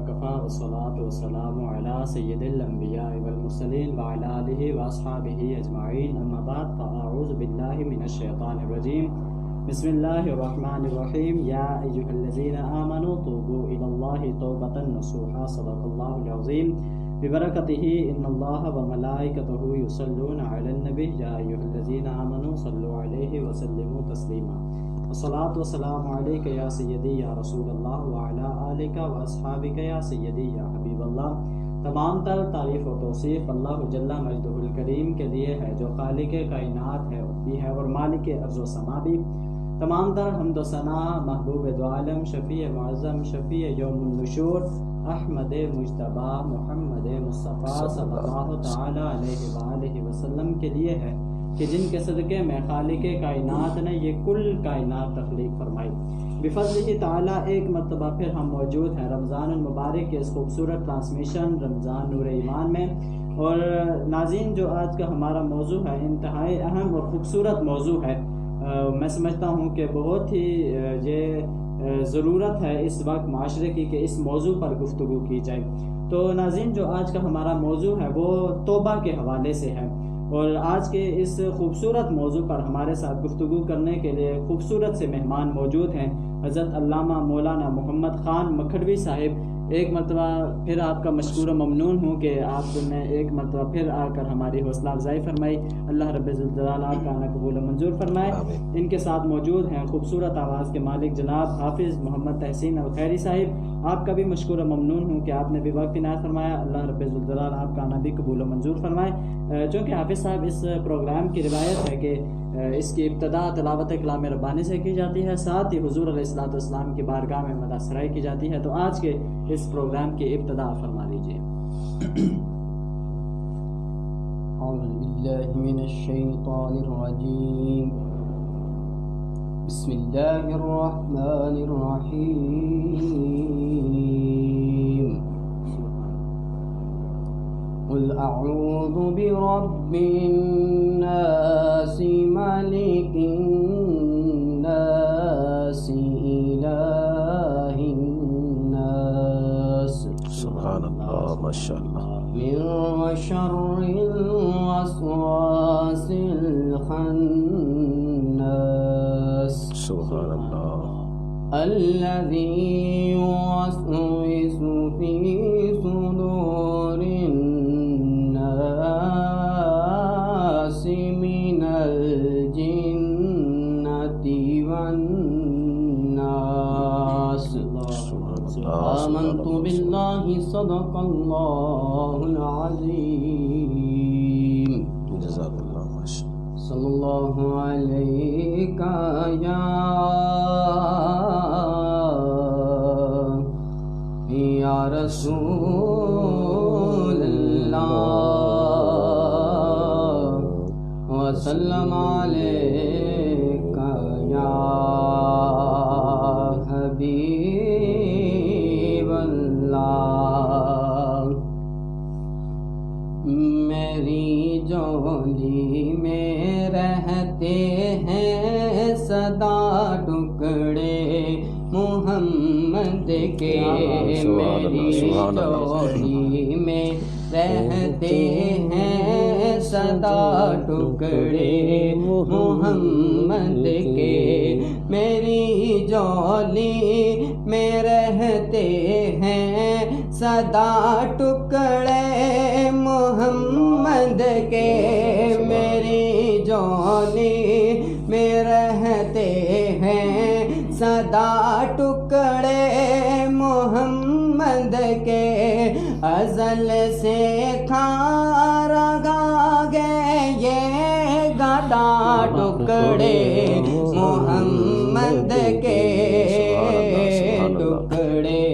وکفا والصلاة والسلام علی سید الانبیاء والمرسلین وعلی آلہ واصحابہ اجمعین اما بعد فاعوذ باللہ من الشیطان الرجیم بسم اللہ الرحمن الرحیم یا ایہا الذین آمنوا توبوا الی اللہ توبۃ نصوحا صدق اللہ العظیم ببرکتہ ان اللہ وملائکتہ یصلون علی النبی یا ایہا الذین آمنوا صلوا علیہ وسلموا تسلیما والصلاة والسلام علیک یا سیدی یا رسول اللہ وعلی آلک واصحابک یا سیدی یا حبیب اللہ۔ تمام تر تعریف و توصیف اللہ جل مجدہ الکریم کے لیے ہے جو خالق کائنات ہے بھی ہے اور مالک ارض و سما بھی۔ تمام تر حمد و ثنا محبوب دو عالم شفیع معظم شفیع یوم النشور احمد مجتبی محمد مصطفیٰ صلی اللہ تعالی علیہ وآلہ وسلم کے لیے ہے کہ جن کے صدقے میں خالق کائنات نے یہ کل کائنات تخلیق فرمائی۔ بفضلہ تعالی ایک مرتبہ پھر ہم موجود ہیں رمضان المبارک کے اس خوبصورت ٹرانسمیشن رمضان نور ایمان میں، اور ناظرین جو آج کا ہمارا موضوع ہے انتہائی اہم اور خوبصورت موضوع ہے۔ میں سمجھتا ہوں کہ بہت ہی یہ ضرورت ہے اس وقت معاشرے کی کہ اس موضوع پر گفتگو کی جائے۔ تو ناظرین جو آج کا ہمارا موضوع ہے وہ توبہ کے حوالے سے ہے، اور آج کے اس خوبصورت موضوع پر ہمارے ساتھ گفتگو کرنے کے لیے خوبصورت سے مہمان موجود ہیں حضرت علامہ مولانا محمد خان مکھڈوی صاحب۔ ایک مرتبہ پھر آپ کا مشکور و ممنون ہوں کہ آپ نے ایک مرتبہ پھر آ کر ہماری حوصلہ افزائی فرمائی۔ اللہ رب الجلال آپ کا آنا قبول و منظور فرمائے۔ ان کے ساتھ موجود ہیں خوبصورت آواز کے مالک جناب حافظ محمد تحسین الخیری صاحب۔ آپ کا بھی مشکور و ممنون ہوں کہ آپ نے بھی وقت عنایت فرمایا۔ اللہ رب الجلال آپ کا آنا بھی قبول و منظور فرمائے۔ چونکہ حافظ صاحب اس پروگرام کی روایت ہے کہ اس کی ابتدا تلاوت کلام ربانی سے کی جاتی ہے، ساتھ ہی حضور علیہ الصلوۃ والسلام کی بارگاہ میں مدح سرائی کی جاتی ہے۔ تو آج کے اس پروگرام کی ابتدا فرما لیجیے۔ اعوذ باللہ من الشیطان الرجیم بسم اللہ الرحمن الرحیم قل اعوذ برب الناس ملک الناس الہ الناس سبحان اللہ ماشاء اللہ من شر الوسواس الخناس سبحان اللہ الذي يوسوس في صدور الناس من الجنة والناس آمنت بالله صدق الله العظيم جزاک اللہ ماشاء صلی اللہ علیہ یا رسول اللہ وسلم علیک یا حبیب اللہ۔ میری جولی میں رہتے ہیں صدا ٹکڑے محمد کے، میری جولی میں رہتے ہیں صدا ٹکڑے محمد کے، میری جولی میں رہتے ہیں صدا ٹکڑے محمد کے، میری جولی میں رہتے ہیں صدا ٹکڑے محمد کے، ازل سے کھا رگا گئے یہ گدا ٹکڑے محمد کے، ٹکڑے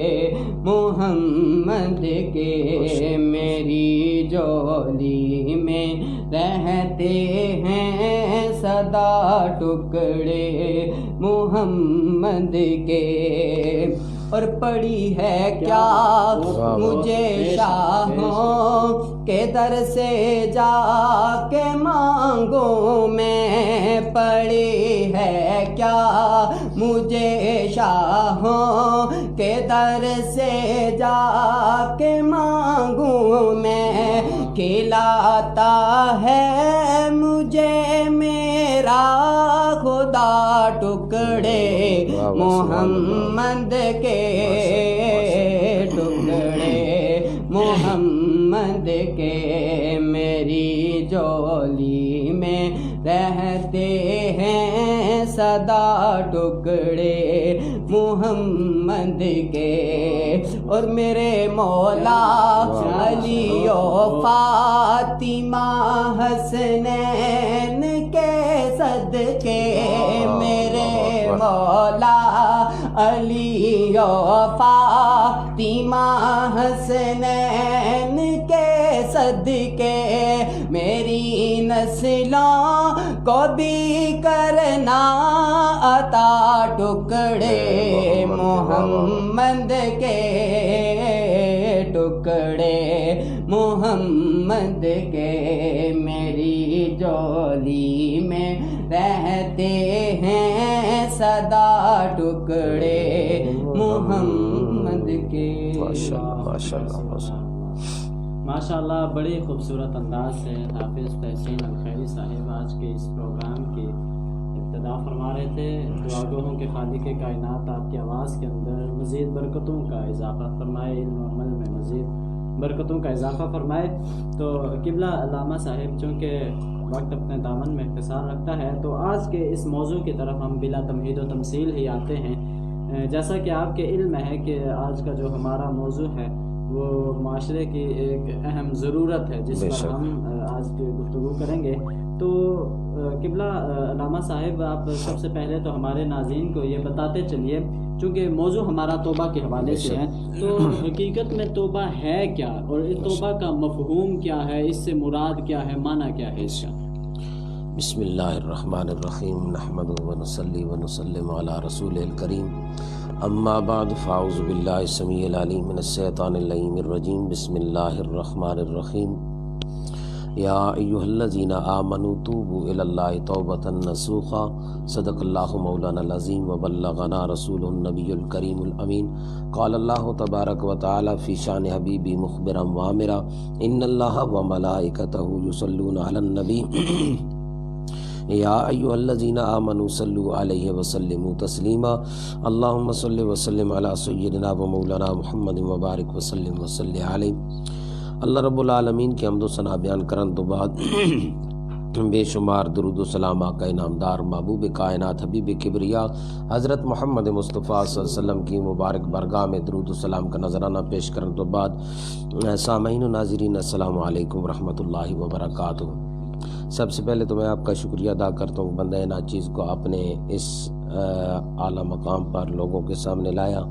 محمد کے، میری جولی میں رہتے ہیں صدا ٹکڑے محمد کے۔ اور پڑی ہے کیا مجھے شاہوں کے در سے جا کے مانگوں میں، پڑی ہے کیا مجھے شاہوں کے در سے جا کے مانگوں میں، کھلاتا ہے مجھے میرا خدا ٹکڑے محمد کے، ٹکڑے محمد کے میری جولی میں رہتے ہیں صدا، ٹکڑے محمد کے۔ اور میرے مولا علی و فاطمہ حسنین کے صدقے، میرے مولا علی و فاطمہ حسنین کے صدقے، میری نسلوں کو بھی کرنا عطا، ٹکڑے محمد کے، ٹکڑے محمد کے میری جولی میں رہتے ہیں صدا، ٹکڑے محمد کے۔ ماشاءاللہ بڑی خوبصورت انداز سے حافظ تحسین الخیری صاحب آج کے اس پروگرام کی ابتدا فرما رہے تھے۔ دعا گو ہوں کہ خالق کائنات آپ کی آواز کے اندر مزید برکتوں کا اضافہ فرمائے، علم و عمل میں مزید برکتوں کا اضافہ فرمائے۔ تو قبلہ علامہ صاحب چونکہ وقت اپنے دامن میں اختصار رکھتا ہے، تو آج کے اس موضوع کی طرف ہم بلا تمہید و تمثیل ہی آتے ہیں۔ جیسا کہ آپ کے علم ہے کہ آج کا جو ہمارا موضوع ہے وہ معاشرے کی ایک اہم ضرورت ہے جس پر ہم آج کی گفتگو کریں گے۔ تو قبلہ علامہ صاحب، آپ سب سے پہلے تو ہمارے ناظرین کو یہ بتاتے چلیے، چونکہ موضوع ہمارا توبہ کے حوالے سے ہے، تو حقیقت میں توبہ ہے کیا، اور اس توبہ کا مفہوم کیا ہے، اس سے مراد کیا ہے، معنی کیا ہے اس کا؟ بسم اللہ الرحمن الرحیم، نحمد و نصلی و نسلم علی رسول الکریم، اما بعد، فاعوذ باللہ السمیع العلیم من الشیطان اللعین الرجیم، بسم اللہ الرحمن الرحیم، یا ایہا الذین آمنوا توبوا الی اللہ توبۃ نصوحا، صدق اللہ مولانا العظیم وبلغنا رسول النبی الکریم الامین، قال اللہ تبارک و تعالی فی شان حبیبی مخبرا وامرا، ان اللہ وملائکتہ یصلون علی النبی، یا ایہا الذین آمنوا صلوا علیہ وسلموا تسلیما، اللہم صل وسلم علی سیدنا و مولانا محمد وبارک وسلم وصلی علیہ۔ اللہ رب العالمین کی حمد و ثنا بیان کرن تو بعد بے شمار درود و سلام آقا انعامدار محبوب کائنات حبیب کبریا حضرت محمد مصطفیٰ صلی اللہ علیہ وسلم کی مبارک بارگاہ میں درود و سلام کا نذرانہ پیش کرن تو بعد، سامعین و ناظرین السلام علیکم ورحمۃ اللہ وبرکاتہ۔ سب سے پہلے تو میں آپ کا شکریہ ادا کرتا ہوں، بندہ ناچیز کو آپ نے اس اعلیٰ مقام پر لوگوں کے سامنے لایا،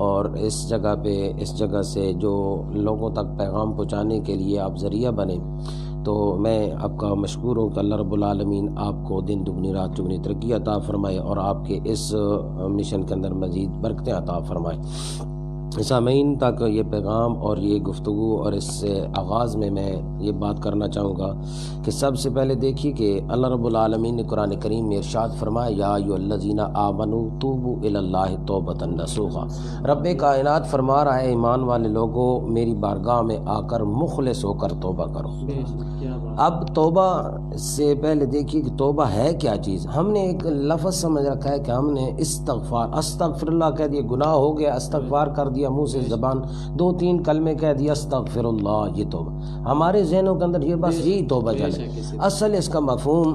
اور اس جگہ سے جو لوگوں تک پیغام پہنچانے کے لیے آپ ذریعہ بنے، تو میں آپ کا مشکور ہوں کہ اللہ رب العالمین آپ کو دن دگنی رات چگنی ترقی عطا فرمائے، اور آپ کے اس مشن کے اندر مزید برکتیں عطا فرمائے۔ سامعین تک یہ پیغام اور یہ گفتگو اور اس سے آغاز میں یہ بات کرنا چاہوں گا کہ سب سے پہلے دیکھیے کہ اللہ رب العالمین نے قرآن کریم میں ارشاد فرمایا، یا ایھا الذین آمنوا توبوا الی اللہ توبۃ نصوحا۔ رب کائنات فرما رہا ہے، ایمان والے لوگوں میری بارگاہ میں آ کر مخلص ہو کر توبہ کرو۔ اب توبہ سے پہلے دیکھیے کہ توبہ ہے کیا چیز۔ ہم نے ایک لفظ سمجھ رکھا ہے کہ ہم نے استغفر اللہ کہہ دیا، گناہ ہو گیا، استغفار کر دیا، منہ سے زبان 2-3 کلمے کہہ دیا استغفر اللہ، یہ توبہ۔ ہمارے ذہنوں کے اندر یہ بس یہی توبہ چلے۔ اصل اس کا مفہوم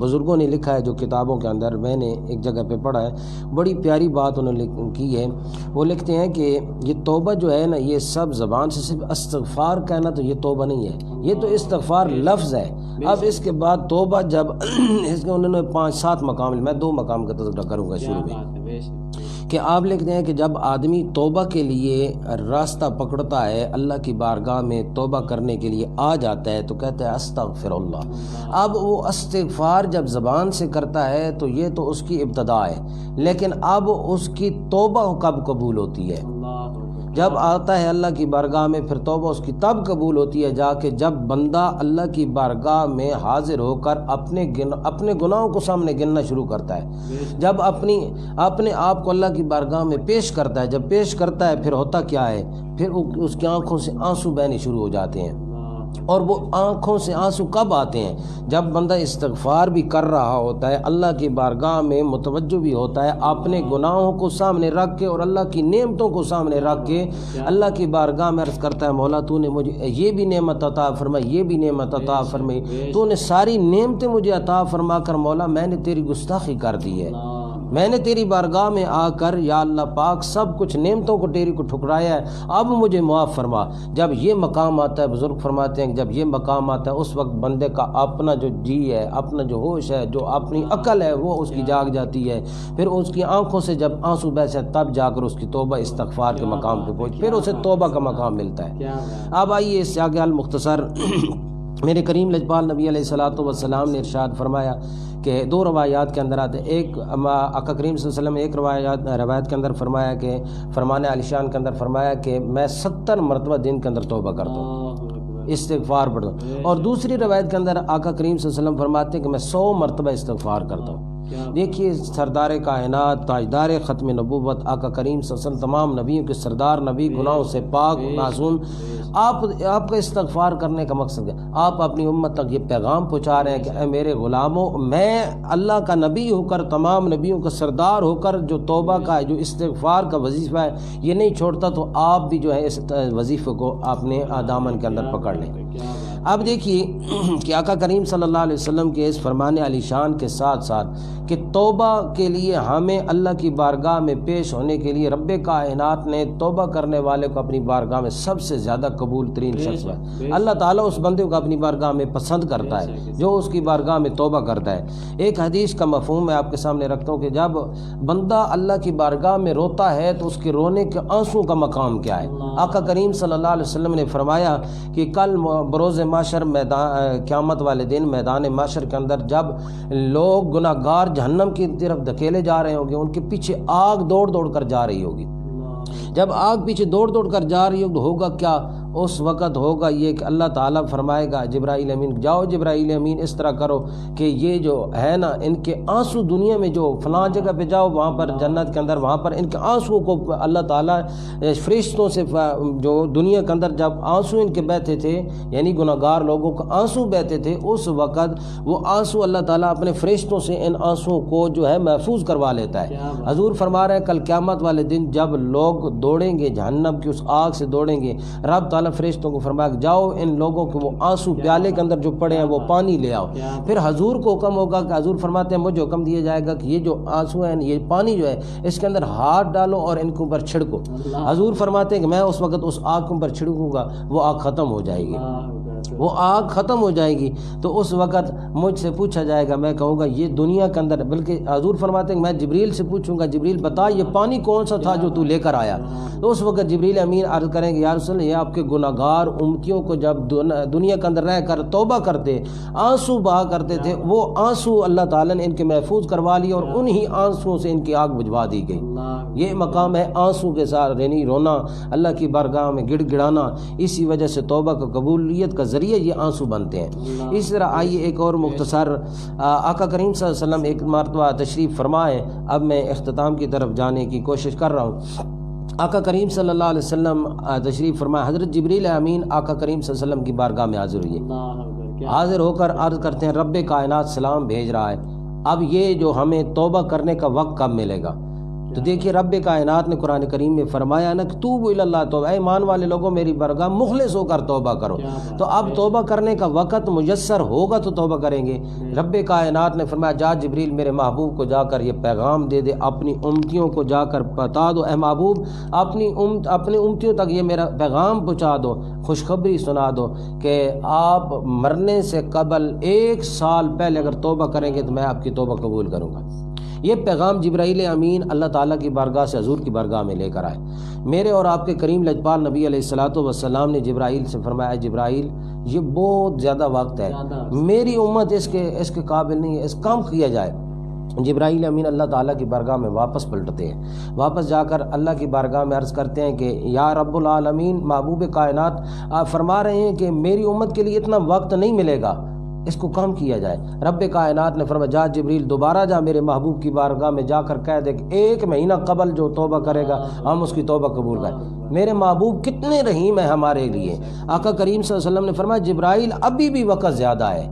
بزرگوں نے لکھا ہے، جو کتابوں کے اندر میں نے ایک جگہ پہ پڑھا ہے، بڑی پیاری بات انہوں نے کی ہے۔ وہ لکھتے ہیں کہ یہ توبہ جو ہے نا، یہ سب زبان سے صرف استغفار کہنا تو یہ توبہ نہیں ہے، یہ تو استغفار لفظ ہے۔ اب اس کے بعد توبہ جب اس کے انہوں نے 5-7 مقام، میں 2 مقام کا تذکرہ کروں گا شروع میں، کہ آپ لکھتے ہیں کہ جب آدمی توبہ کے لیے راستہ پکڑتا ہے، اللہ کی بارگاہ میں توبہ کرنے کے لیے آ جاتا ہے، تو کہتا ہے استغفر اللہ۔ اب وہ استغفار جب زبان سے کرتا ہے تو یہ تو اس کی ابتدا ہے، لیکن اب اس کی توبہ کب قبول ہوتی ہے؟ جب آتا ہے اللہ کی بارگاہ میں پھر توبہ اس کی تب قبول ہوتی ہے جا کے جب بندہ اللہ کی بارگاہ میں حاضر ہو کر اپنے گناہوں کو سامنے گننا شروع کرتا ہے، جب اپنے آپ کو اللہ کی بارگاہ میں پیش کرتا ہے، جب پیش کرتا ہے پھر ہوتا کیا ہے، پھر اس کی آنکھوں سے آنسو بہنے شروع ہو جاتے ہیں۔ اور وہ آنکھوں سے آنسو کب آتے ہیں؟ جب بندہ استغفار بھی کر رہا ہوتا ہے، اللہ کی بارگاہ میں متوجہ بھی ہوتا ہے، اپنے گناہوں کو سامنے رکھ کے اور اللہ کی نعمتوں کو سامنے رکھ کے اللہ کی بارگاہ میں عرض کرتا ہے مولا تو نے مجھے یہ بھی نعمت عطا فرمائی، یہ بھی نعمت عطا فرمائی، تو نے ساری نعمتیں مجھے عطا فرما کر مولا میں نے تیری گستاخی کر دی ہے، میں نے تیری بارگاہ میں آ کر یا اللہ پاک سب کچھ نعمتوں کو تیری کو ٹھکرایا ہے، اب مجھے معاف فرما۔ جب یہ مقام آتا ہے، بزرگ فرماتے ہیں جب یہ مقام آتا ہے اس وقت بندے کا اپنا جو جی ہے، اپنا جو ہوش ہے، جو اپنی عقل ہے وہ اس کی جاگ جاتی ہے، پھر اس کی آنکھوں سے جب آنسو بہتے ہیں تب جا کر اس کی توبہ استغفار کے مقام پہ پہنچ، پھر اسے توبہ کا مقام ملتا ہے۔ اب آئیے اس سے آگے المختصر میرے کریم لجپال نبی علیہ الصلوۃ والسلام نے ارشاد فرمایا کہ دو روایات کے اندر آتے ہیں، ایک آقا کریم صلی اللہ علیہ وسلم ایک روایت کے اندر فرمایا کہ فرمان علی شان کے اندر فرمایا کہ میں 70 مرتبہ دن کے اندر توبہ کرتا ہوں، استغفار پڑھتا ہوں، اور دوسری روایت کے اندر آقا کریم صلی اللہ علیہ وسلم فرماتے ہیں کہ میں 100 مرتبہ استغفار کرتا ہوں۔ دیکھیے سردار کائنات، تاجدار ختم نبوت، آقا کریم صلی اللہ علیہ وسلم تمام نبیوں کے سردار نبی، گناہوں سے پاک معصوم، آپ کا استغفار کرنے کا مقصد ہے آپ اپنی امت تک یہ پیغام پہنچا رہے ہیں کہ اے میرے غلاموں، میں اللہ کا نبی ہو کر، تمام نبیوں کا سردار ہو کر جو توبہ کا جو استغفار کا وظیفہ ہے یہ نہیں چھوڑتا، تو آپ بھی جو ہے اس وظیفے کو اپنے دامن کے اندر پکڑ لیں۔ اب دیکھیے کہ آقا کریم صلی اللہ علیہ وسلم کے اس فرمان علی شان کے ساتھ ساتھ کہ توبہ کے لیے ہمیں اللہ کی بارگاہ میں پیش ہونے کے لیے رب کائنات نے توبہ کرنے والے کو اپنی بارگاہ میں سب سے زیادہ قبول ترین شخص ہے۔ اللہ تعالیٰ اس بندے کو اپنی بارگاہ میں پسند کرتا ہے جو اس کی بارگاہ میں توبہ کرتا ہے۔ ایک حدیث کا مفہوم میں آپ کے سامنے رکھتا ہوں کہ جب بندہ اللہ کی بارگاہ میں روتا ہے تو اس کے رونے کے آنسو کا مقام کیا ہے؟ آقا کریم صلی اللہ علیہ وسلم نے فرمایا کہ کل بروز معاشر قیامت والے دن میدان معاشر کے اندر جب لوگ گناہ گار جہنم کی طرف دھکیلے جا رہے ہوں گے، ان کے پیچھے آگ دوڑ دوڑ کر جا رہی ہوگی، جب آگ پیچھے دوڑ دوڑ کر جا رہی ہوگی تو ہوگا کیا؟ اس وقت ہوگا یہ کہ اللہ تعالیٰ فرمائے گا جبرائیل امین جاؤ جبرائیل امین اس طرح کرو کہ یہ جو ہے نا ان کے آنسو دنیا میں جو فلاں جگہ پہ جاؤ وہاں پر جنت کے اندر وہاں پر ان کے آنسو کو اللہ تعالیٰ فرشتوں سے جو دنیا کے اندر جب آنسو ان کے بہتے تھے یعنی گناہ گار لوگوں کو آنسو بہتے تھے اس وقت وہ آنسو اللہ تعالیٰ اپنے فرشتوں سے ان آنسوں کو جو ہے محفوظ کروا لیتا ہے۔ حضور فرما رہے ہیں کل قیامت والے دن جب لوگ دوڑیں گے جہنم کی اس آگ سے دوڑیں گے، رب تعالیٰ فرشتوں کو فرمایا کہ جاؤ ان لوگوں کو وہ آنسو پیالے کے اندر جو پڑے ہیں وہ پانی لے آؤ۔ پھر حضور کو حکم ہوگا کہ حضور فرماتے ہیں مجھے حکم دیا جائے گا کہ یہ جو آنسو ہیں یہ پانی جو ہے اس کے اندر ہاتھ ڈالو اور ان کے اوپر چھڑکو۔ حضور فرماتے ہیں کہ میں اس وقت اس آگ کے اوپر چھڑکوں گا وہ آگ ختم ہو جائے گی، وہ آگ ختم ہو جائے گی، تو اس وقت مجھ سے پوچھا جائے گا، میں کہوں گا یہ دنیا کے اندر، بلکہ حضور فرماتے ہیں کہ میں جبریل سے پوچھوں گا جبریل بتا یہ پانی کون سا تھا جو تو لے کر آیا؟ تو اس وقت جبریل امین عرض کریں گے یا رسول اللہ یہ آپ کے گناہ گار امتیوں کو جب دنیا کے اندر رہ کر توبہ کرتے آنسو بہا کرتے تھے وہ آنسو اللہ تعالیٰ نے ان کے محفوظ کروا لیے اور انہی آنسوؤں سے ان کی آگ بجھوا دی گئی۔ یہ مقام ہے آنسو کے ساتھ یعنی رونا، اللہ کی بارگاہ میں گڑ گڑانا، اسی وجہ سے توبہ کا قبولیت کا ذریعہ یہ آنسو بنتے ہیں۔ اس طرح آئیے ایک اور مختصر آقا کریم صلی اللہ علیہ وسلم ایک مرتبہ تشریف فرمائے، اب میں اختتام کی طرف جانے کی کوشش کر رہا ہوں۔ آقا کریم صلی اللہ علیہ وسلم تشریف فرمائے، حضرت جبریل امین آقا کریم صلی اللہ علیہ وسلم کی بارگاہ میں حاضر ہوئے، حاضر ہو کر عرض کرتے ہیں رب کائنات سلام بھیج رہا ہے، اب یہ جو ہمیں توبہ کرنے کا وقت کب ملے گا؟ تو دیکھیے رب کائنات نے قرآن کریم میں فرمایا نا کہ توبوا الی اللہ توبہ، اے ایمان والے لوگوں میری بارگاہ مخلص ہو کر توبہ کرو۔ تو اب توبہ کرنے کا وقت میسر ہوگا تو توبہ کریں گے۔ رب کائنات نے فرمایا جا جبریل میرے محبوب کو جا کر یہ پیغام دے دے، اپنی امتیوں کو جا کر بتا دو، اے محبوب اپنی امتیوں تک یہ میرا پیغام پہنچا دو، خوشخبری سنا دو کہ آپ مرنے سے قبل 1 سال پہلے اگر توبہ کریں گے تو میں آپ کی توبہ قبول کروں گا۔ یہ پیغام جبرائیل امین اللہ تعالیٰ کی بارگاہ سے حضور کی بارگاہ میں لے کر آئے۔ میرے اور آپ کے کریم لجپال نبی علیہ الصلوۃ والسلام نے جبرائیل سے فرمایا جبرائیل یہ بہت زیادہ وقت ہے، میری امت اس کے قابل نہیں ہے، اس کام کیا جائے۔ جبرائیل امین اللہ تعالیٰ کی بارگاہ میں واپس پلٹتے ہیں، واپس جا کر اللہ کی بارگاہ میں عرض کرتے ہیں کہ یا رب العالمین، محبوب کائنات، آپ فرما رہے ہیں کہ میری امت کے لیے اتنا وقت نہیں ملے گا، اس کو کام کیا جائے۔ رب کائنات نے فرمایا جا جبریل دوبارہ جا میرے محبوب کی بارگاہ میں جا کر کہہ دے کہ 1 مہینہ قبل جو توبہ کرے گا ہم اس کی توبہ قبول کریں۔ میرے محبوب کتنے رحیم ہیں ہمارے لیے۔ آقا کریم صلی اللہ علیہ وسلم نے فرمایا جبرائیل ابھی بھی وقت زیادہ ہے،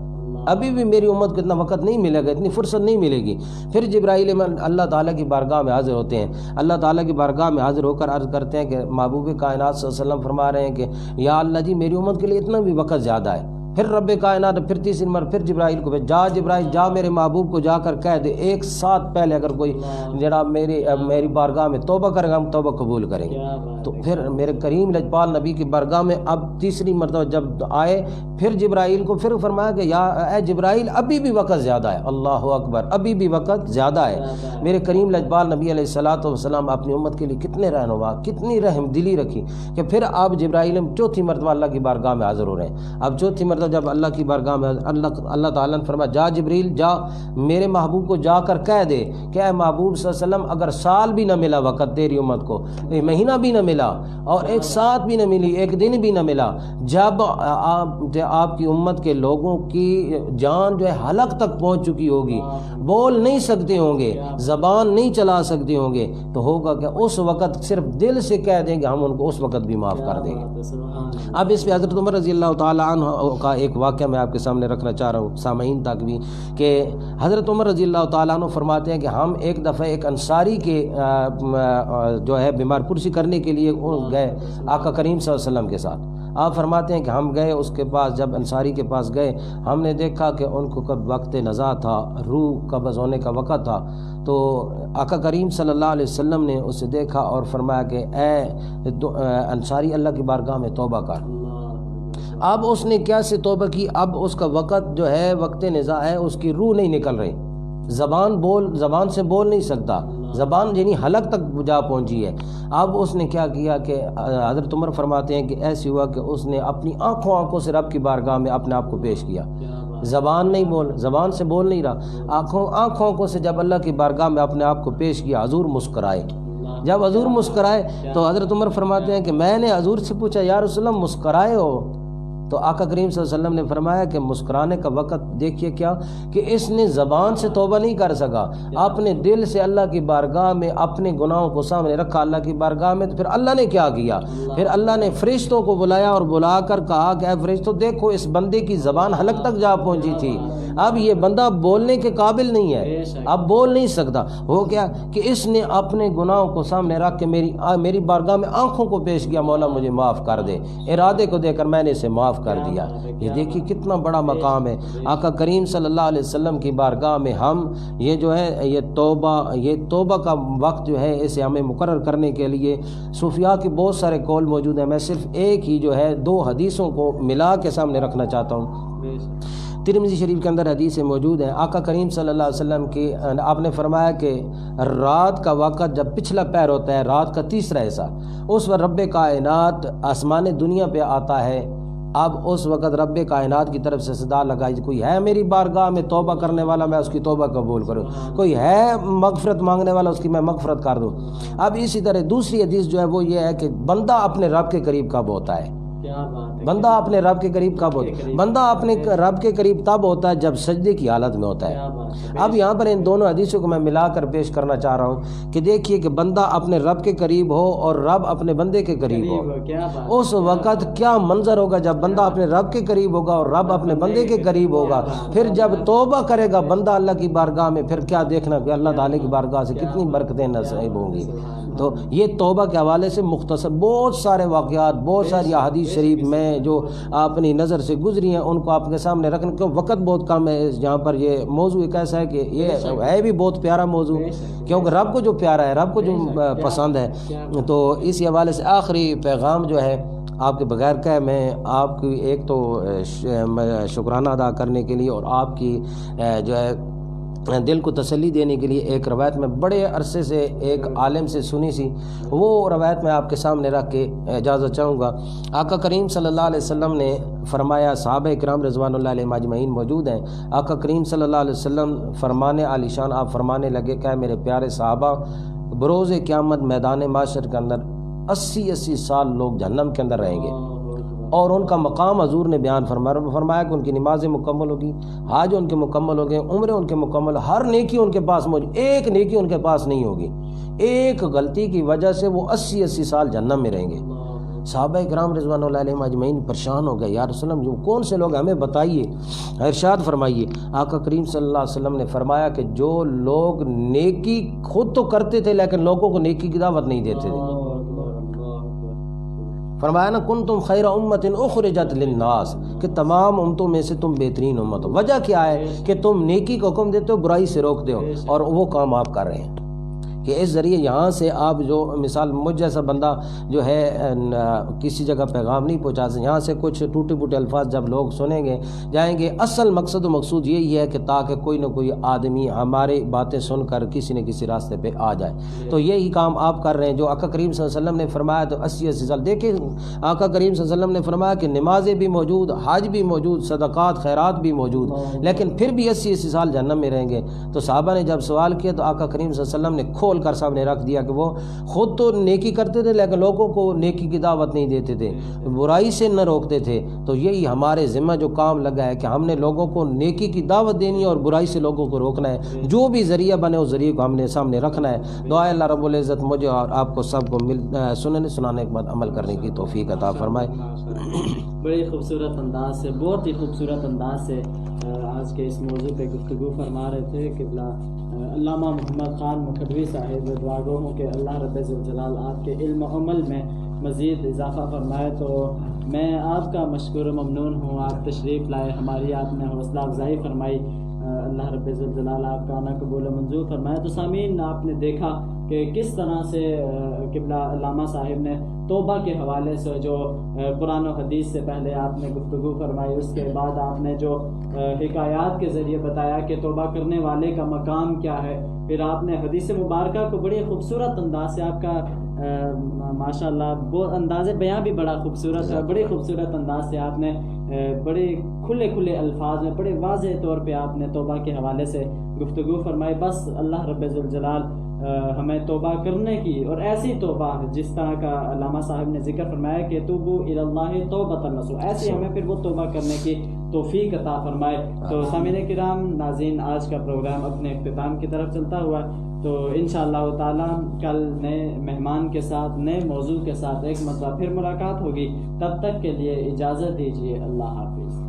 ابھی بھی میری امت کو اتنا وقت نہیں ملے گا، اتنی فرصت نہیں ملے گی۔ پھر جبرائیل اللہ تعالیٰ کی بارگاہ میں حاضر ہوتے ہیں، اللہ تعالیٰ کی بارگاہ میں حاضر ہو کر عرض کرتے ہیں کہ محبوب کائنات صلی اللہ علیہ وسلم فرما رہے ہیں کہ یا اللہ جی میری امت کے لیے اتنا بھی وقت زیادہ ہے۔ پھر رب کائنات پھر تیسری مرتبہ پھر جبرائیل کو جا جبرائیل جا میرے محبوب کو جا کر کہہ دے 1 ساتھ پہلے اگر کوئی جناب میری بارگاہ میں توبہ کرے گا ہم توبہ قبول کریں گے۔ تو پھر میرے کریم لجپال نبی کی بارگاہ میں اب تیسری مرتبہ جب آئے پھر جبرائیل کو پھر فرمایا کہ یا اے جبرائیل ابھی بھی وقت زیادہ ہے، اللہ اکبر، ابھی بھی وقت زیادہ ہے۔ میرے کریم لجپال نبی علیہ الصلوۃ والسلام اپنی امت کے لیے کتنے رہنما، کتنی رحم دلی رکھی کہ پھر آپ جبرائیل چوتھی مرتبہ اللہ کی بارگاہ میں حاضر ہو رہے ہیں۔ اب چوتھی مرتبہ جب اللہ کی بارگاہ میں اللہ تعالیٰ نے فرمایا جا جبریل جا میرے محبوب کو جا کر کہہ دے کہ اے محبوب صلی اللہ علیہ وسلم اگر سال بھی نہ ملا وقت تیری امت کو، مہینہ بھی نہ ملا اور 1 ساتھ بھی نہ ملی، 1 دن بھی نہ ملا، جب آپ کی امت کے لوگوں کی جان جو ہے حلق تک پہنچ چکی ہوگی، بول نہیں سکتے ہوں گے، زبان نہیں چلا سکتے ہوں گے، تو ہوگا کہ اس وقت صرف دل سے کہہ دیں گے ہم ان کو اس وقت بھی معاف کر دیں گے۔ اب اس پہ حضرت عمر رضی اللہ تعالیٰ عنہ کا ایک واقعہ میں آپ کے سامنے رکھنا چاہ رہا ہوں سامعین تک بھی، کہ حضرت عمر رضی اللہ تعالیٰ عنہ فرماتے ہیں کہ ہم ایک دفعہ ایک انصاری کے جو ہے بیمار پرسی کرنے کے لیے گئے آقا کریم صلی اللہ علیہ وسلم کے ساتھ۔ آپ فرماتے ہیں کہ ہم گئے اس کے پاس، جب انصاری کے پاس گئے ہم نے دیکھا کہ ان کو کب وقت نزا تھا، روح قبض ہونے کا وقت تھا، تو آقا کریم صلی اللہ علیہ وسلم نے اسے دیکھا اور فرمایا کہ اے انصاری اللہ کی بارگاہ میں توبہ کر۔ اب اس نے کیا سے توبہ کی، اب اس کا وقت جو ہے وقت نزا ہے، اس کی روح نہیں نکل رہی، زبان سے بول نہیں سکتا، زبان یعنی حلق تک جا پہنچی ہے۔ اب اس نے کیا کیا کہ حضرت عمر فرماتے ہیں کہ ایسے ہوا کہ اس نے اپنی آنکھوں سے رب کی بارگاہ میں اپنے آپ کو پیش کیا، زبان سے بول نہیں رہا، آنکھوں سے جب اللہ کی بارگاہ میں اپنے آپ کو پیش کیا، حضور مسکرائے۔ جب حضور مسکرائے تو حضرت عمر فرماتے ہیں کہ میں نے حضور سے پوچھا یا رسول اللہ مسکرائے ہو؟ تو آقا کریم صلی اللہ علیہ وسلم نے فرمایا کہ مسکرانے کا وقت دیکھیے کیا کہ اس نے زبان سے توبہ نہیں کر سکا، اپنے دل سے اللہ کی بارگاہ میں اپنے گناہوں کو سامنے رکھا اللہ کی بارگاہ میں۔ تو پھر اللہ نے کیا کیا، پھر اللہ نے فرشتوں کو بلایا اور بلا کر کہا کہ اے فرشتوں دیکھو اس بندے کی زبان حلق تک جا پہنچی تھی، اب یہ بندہ بولنے کے قابل نہیں ہے، اب بول نہیں سکتا۔ ہو گیا کہ اس نے اپنے گناہوں کو سامنے رکھ کے میری بارگاہ میں آنکھوں کو پیش کیا، مولا مجھے معاف کر دے، ارادے کو دے کر میں نے اسے معاف کر دیا۔ یہ دیکھیے کتنا بڑا مقام ہے آقا کریم صلی اللہ علیہ وسلم کی بارگاہ میں۔ ہم یہ جو ہے یہ توبہ کا وقت جو ہے اسے ہمیں مقرر کرنے کے لیے صوفیاء کے بہت سارے قول موجود ہیں، میں صرف ایک ہی جو ہے 2 حدیثوں کو ملا کے سامنے رکھنا چاہتا ہوں۔ ترمذی شریف کے اندر حدیثیں موجود ہیں، آقا کریم صلی اللہ علیہ وسلم کی آپ نے فرمایا کہ رات کا وقت جب پچھلا پہر ہوتا ہے، رات کا تیسرا حصہ، اس وقت رب کائنات آسمان دنیا پہ آتا ہے۔ اب اس وقت رب کائنات کی طرف سے صدا لگائی، کوئی ہے میری بارگاہ میں توبہ کرنے والا میں اس کی توبہ قبول کروں، کوئی ہے مغفرت مانگنے والا اس کی میں مغفرت کر دوں۔ اب اسی طرح دوسری حدیث جو ہے وہ یہ ہے کہ بندہ اپنے رب کے قریب کب ہوتا ہے، بندہ اپنے رب کے قریب کب ہوتا ہے، بندہ اپنے رب کے قریب تب ہوتا ہے جب سجدے کی حالت میں ہوتا ہے۔ اب یہاں پر ان دونوں حدیثوں کو میں ملا کر پیش کرنا چاہ رہا ہوں کہ دیکھیے کہ بندہ اپنے رب کے قریب ہو اور رب اپنے بندے کے قریب ہو، اس وقت کیا منظر ہوگا جب بندہ اپنے رب کے قریب ہوگا اور رب اپنے بندے کے قریب ہوگا۔ پھر جب توبہ کرے گا بندہ اللہ کی بارگاہ میں، پھر کیا دیکھنا کہ اللہ تعالی کی بارگاہ سے کتنی برکتیں نصیب ہوں گی۔ تو یہ توبہ کے حوالے سے مختصر بہت سارے واقعات، بہت ساری احادیث شریف میں جو اپنی نظر سے گزری ہیں ان کو آپ کے سامنے رکھنے کو وقت بہت کم ہے۔ یہاں پر یہ موضوع ایک ایسا ہے کہ یہ ہے بھی بہت پیارا موضوع، کیونکہ رب کو جو پیارا ہے، رب کو جو پسند ہے۔ تو اسی حوالے سے آخری پیغام جو ہے آپ کے بغیر کہ میں آپ کی ایک تو شکرانہ ادا کرنے کے لیے اور آپ کی جو ہے دل کو تسلی دینے کے لیے ایک روایت میں بڑے عرصے سے ایک عالم سے سنی سی، وہ روایت میں آپ کے سامنے رکھ کے اجازت چاہوں گا۔ آقا کریم صلی اللہ علیہ وسلم نے فرمایا، صحابہ کرام رضوان اللہ علیہم اجمعین موجود ہیں، آقا کریم صلی اللہ علیہ وسلم فرمانے عالی شان آپ فرمانے لگے کہ میرے پیارے صحابہ، بروز قیامت میدان معاشر کے اندر 80 سال لوگ جہنم کے اندر رہیں گے، اور ان کا مقام حضور نے بیان فرمایا کہ ان کی نمازیں مکمل ہوگی، حج ان کے مکمل ہو گئے، عمریں ان کے مکمل، ہر نیکی ان کے پاس موجود، ایک نیکی ان کے پاس نہیں ہوگی، ایک غلطی کی وجہ سے وہ 80 سال جہنم میں رہیں گے۔ صحابہ کرام رضوان اللہ علیہم اجمعین پریشان ہو گئے، یا رسول اللہ جو کون سے لوگ ہمیں بتائیے، ارشاد فرمائیے۔ آقا کریم صلی اللہ علیہ وسلم نے فرمایا کہ جو لوگ نیکی خود تو کرتے تھے لیکن لوگوں کو نیکی کی دعوت نہیں دیتے تھے۔ فرمایا نا کنتم خیر امت اخرجت للناس، کہ تمام امتوں میں سے تم بہترین امت ہو۔ وجہ کیا ہے کہ تم نیکی کا حکم دیتے ہو، برائی سے روکتے ہو، اور وہ کام آپ کر رہے ہیں کہ اس ذریعے یہاں سے آپ جو مثال مجھ جیسا بندہ جو ہے کسی جگہ پیغام نہیں پہنچا سکتے، یہاں سے کچھ ٹوٹے پھوٹے الفاظ جب لوگ سنیں گے جائیں گے، اصل مقصد و مقصود یہی ہے کہ تاکہ کوئی نہ کوئی آدمی ہماری باتیں سن کر کسی نہ کسی راستے پہ آ جائے، تو یہی کام آپ کر رہے ہیں جو آقا کریم صلی اللہ علیہ وسلم نے فرمایا۔ تو 80 سال دیکھیں، آقا کریم صلی اللہ علیہ وسلم نے فرمایا کہ نمازیں بھی موجود، حج بھی موجود، صدقات خیرات بھی موجود، لیکن پھر بھی 80 سال جہنم میں رہیں گے۔ تو صحابہ نے جب سوال کیا تو آقا کریم صلی اللہ علیہ وسلم نے کھول کر سامنے رکھ دیا کہ وہ خود تو نیکی کرتے تھے لیکن لوگوں کو نیکی کی دعوت نہیں دیتے تھے، برائی سے نہ روکتے تھے۔ تو یہی ہمارے ذمہ جو کام لگا ہے کہ ہم نے لوگوں کو نیکی کی دعوت دینی ہے اور برائی سے لوگوں کو روکنا ہے، جو بھی ذریعہ بنے اس ذریعے کو ہم نے سامنے رکھنا ہے۔ دعا اللہ رب العزت مجھے اور آپ کو سب کو سننے سنانے کے بعد عمل کرنے کی توفیق عطا فرمائے۔ بڑی خوبصورت انداز سے، بہت ہی خوبصورت انداز سے آج کے اس موضوع پہ گفتگو فرما رہے تھے قبلہ علامہ محمد خان مکھدوی صاحب۔ دعا گو ہوں کہ اللہ رب الجلال آپ کے علم و عمل میں مزید اضافہ فرمائے۔ تو میں آپ کا مشکور و ممنون ہوں، آپ تشریف لائے، ہماری آپ نے حوصلہ افزائی فرمائی، اللہ رب الجلال آپ کا آنا قبول و منظور فرمائے۔ تو سامعین، آپ نے دیکھا کہ کس طرح سے قبلہ علامہ صاحب نے توبہ کے حوالے سے جو قرآن و حدیث سے پہلے آپ نے گفتگو فرمائی، اس کے بعد آپ نے جو حکایات کے ذریعے بتایا کہ توبہ کرنے والے کا مقام کیا ہے، پھر آپ نے حدیث مبارکہ کو بڑی خوبصورت انداز سے، آپ کا ماشاء اللہ وہ انداز بیاں بھی بڑا خوبصورت ہے، بڑی خوبصورت انداز سے آپ نے بڑے کھلے الفاظ میں بڑے واضح طور پہ آپ نے توبہ کے حوالے سے گفتگو فرمائی۔ بس اللہ رب الجلال ہمیں توبہ کرنے کی، اور ایسی توبہ جس طرح کا علامہ صاحب نے ذکر فرمایا کہ توبوا الی اللہ توبۃ نصوحا، ایسی ہمیں پھر وہ توبہ کرنے کی توفیق عطا فرمائے۔ تو سامعین کرام، ناظرین، آج کا پروگرام اپنے اختتام کی طرف چلتا ہوا، تو انشاءاللہ تعالی کل نئے مہمان کے ساتھ، نئے موضوع کے ساتھ ایک مرتبہ پھر ملاقات ہوگی۔ تب تک کے لیے اجازت دیجیے، اللہ حافظ۔